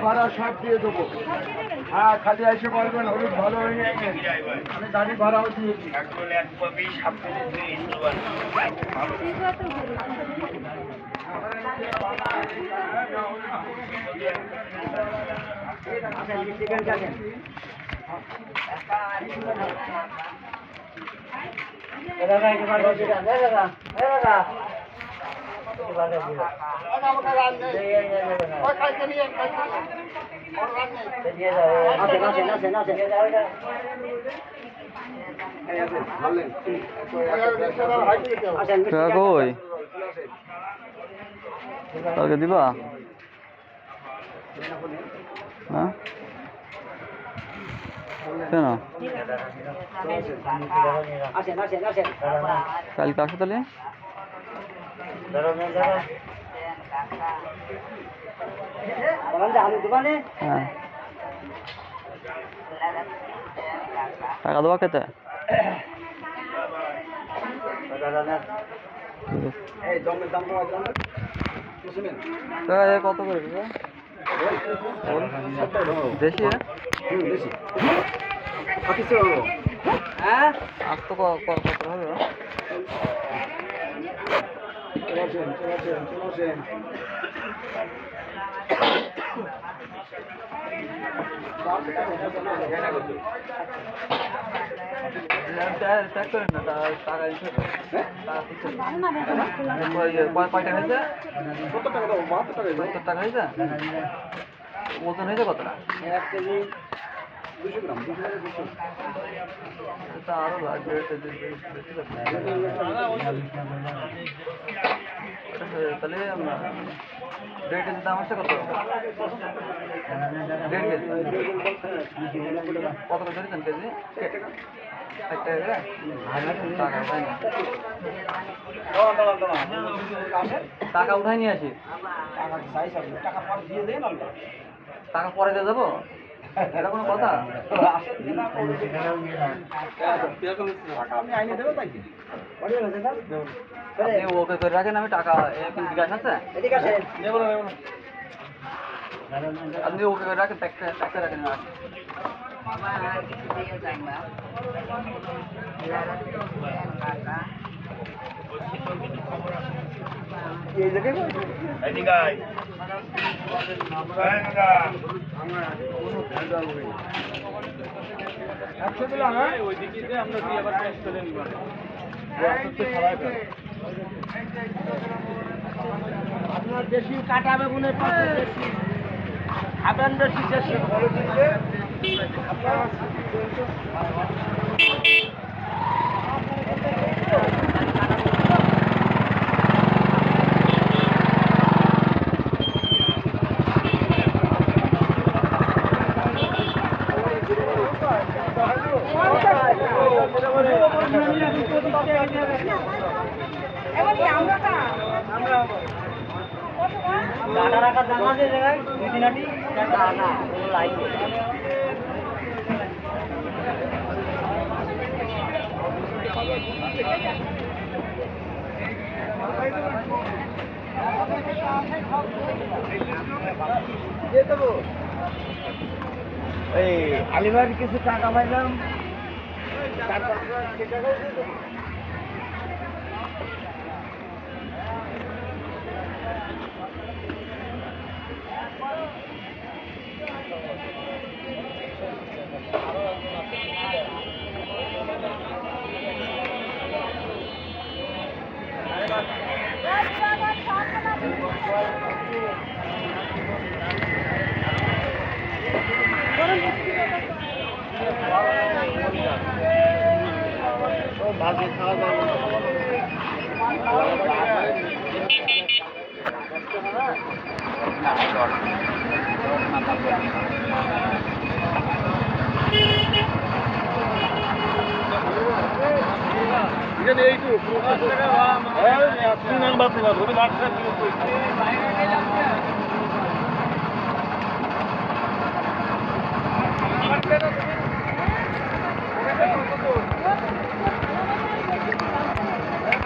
ভাড়া সব দিয়ে দেবো। হ্যাঁ, খালি এসে বলবেন হলুদ ভালো হয়ে গেছে, আমি গাড়ি ভাড়াও দিয়েছি। দিবা হ্যাঁ কেন কালকে আসো তাহলে হ্যাঁ টাকা দেওয়া খেতে কত করে দেশি হ্যাঁ আজ তো কত হবে চেক করেন না টাকা কয়টা হয়েছে 70 টাকা দেবো 72 টাকা হয়েছে ওজন হয়েছে কতটা 1 কেজি 200 গ্রাম তা আরো লাগবে তাহলে দেড় কেজি দাম হচ্ছে কত দেড় কেজি কত করে ধরেছেন কেজি 1 টাকা টাকা উঠাই নিয়ে আসি টাকা পরে দিয়ে যাবো এটা কোনো কথা আপনি ওকে করে রাখেন আমি টাকা বিকাশ আছে আপনি ওকে করে রাখেন ট্যাক্সে রাখেন আপনার বেশি কাটাবে মনে বেশি খাবেন বেশি বেশি ডাটা রাখার জায়গা আছে জায়গায় দুই তিন আটি না লাইট এই আলিভার কিছু টাকা পাইলাম ভাগে খাওয়া এখানে এইটুকু নাম্বার প্লাস